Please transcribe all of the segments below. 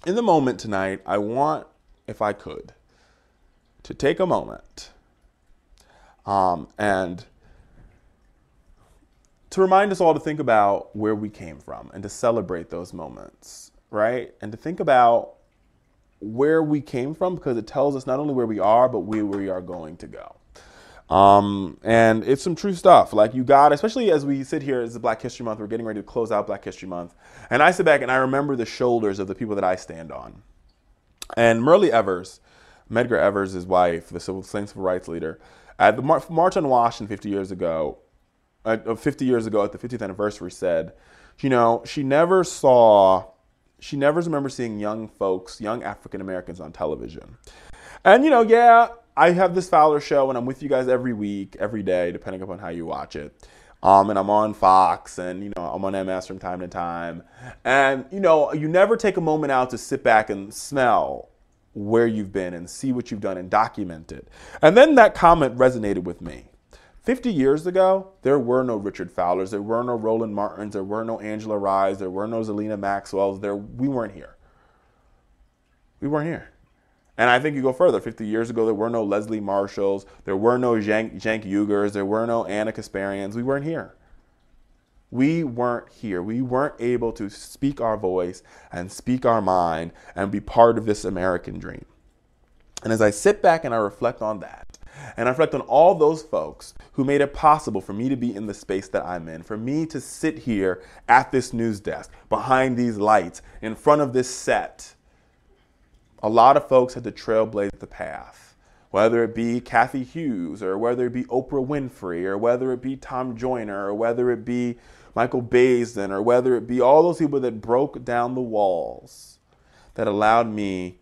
in the moment tonight, I want, if I could, to take a moment and to remind us all to think about where we came from and to celebrate those moments, right? And to think about where we came from because it tells us not only where we are, but where we are going to go. And it's some true stuff. Like you got, especially as we sit here, it's Black History Month, we're getting ready to close out Black History Month. And I sit back and I remember the shoulders of the people that I stand on. And Myrlie Evers, Medgar Evers' wife, the civil rights leader, at the March on Washington 50 years ago at the 50th anniversary said, you know, she never remembers seeing young folks, young African Americans on television. And, you know, yeah, I have this Fowler show and I'm with you guys every week, every day, depending upon how you watch it. And I'm on Fox and, you know, I'm on MS from time to time. And, you know, you never take a moment out to sit back and smell where you've been and see what you've done and document it. And then that comment resonated with me. 50 years ago, there were no Richard Fowlers, there were no Roland Martins, there were no Angela Rye's, there were no Zelina Maxwell's. We weren't here. We weren't here. And I think you go further. 50 years ago, there were no Leslie Marshalls, there were no Cenk Uygurs, there were no Anna Kasparians. We weren't here. We weren't here. We weren't able to speak our voice and speak our mind and be part of this American dream. And as I sit back and I reflect on that, and I reflect on all those folks who made it possible for me to be in the space that I'm in, for me to sit here at this news desk, behind these lights, in front of this set, a lot of folks had to trailblaze the path, whether it be Kathy Hughes or whether it be Oprah Winfrey or whether it be Tom Joyner or whether it be Michael Baisden or whether it be all those people that broke down the walls that allowed me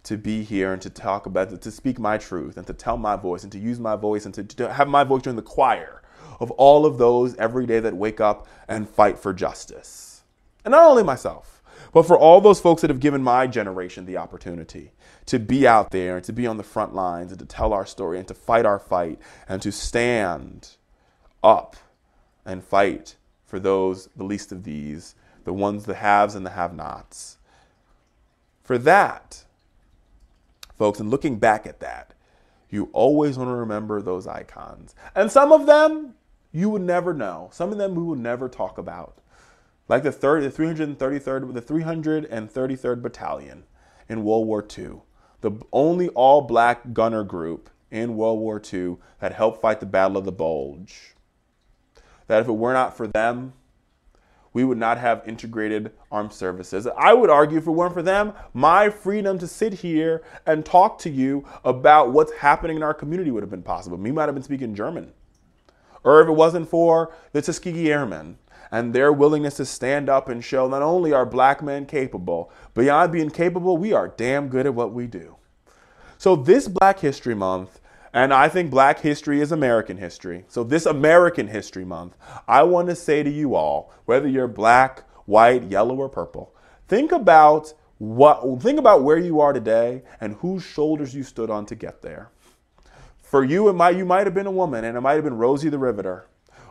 to be here and to talk about it, to speak my truth and to tell my voice and to use my voice and to have my voice join the choir of all of those every day that wake up and fight for justice. And not only myself, but for all those folks that have given my generation the opportunity to be out there and to be on the front lines and to tell our story and to fight our fight and to stand up and fight for those, the least of these, the ones, the haves and the have-nots. For that, folks, and looking back at that, you always want to remember those icons. And some of them you would never know. Some of them we will never talk about. Like the 333rd Battalion in World War II, the only all-black gunner group in World War II that helped fight the Battle of the Bulge. That if it were not for them, we would not have integrated armed services. I would argue if it weren't for them, my freedom to sit here and talk to you about what's happening in our community would have been possible. We might have been speaking German. Or if it wasn't for the Tuskegee Airmen and their willingness to stand up and show not only are black men capable, beyond being capable, we are damn good at what we do. So this Black History Month, and I think Black history is American history. So this American History Month, I want to say to you all, whether you're black, white, yellow, or purple, think about where you are today and whose shoulders you stood on to get there. For you, you might have been a woman, and it might have been Rosie the Riveter,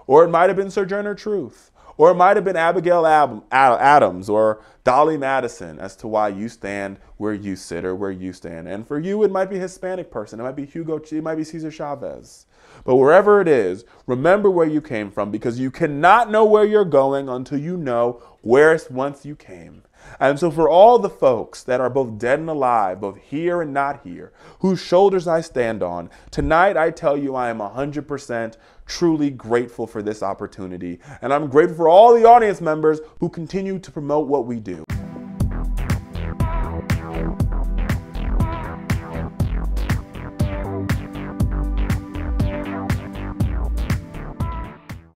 or it might have been Sojourner Truth, or it might have been Abigail Adams or Dolly Madison as to why you stand where you sit or where you stand. And for you, it might be a Hispanic person. It might be it might be Cesar Chavez. But wherever it is, remember where you came from, because you cannot know where you're going until you know where once you came. And so for all the folks that are both dead and alive, both here and not here, whose shoulders I stand on, tonight I tell you I am 100% truly grateful for this opportunity. And I'm grateful for all the audience members who continue to promote what we do.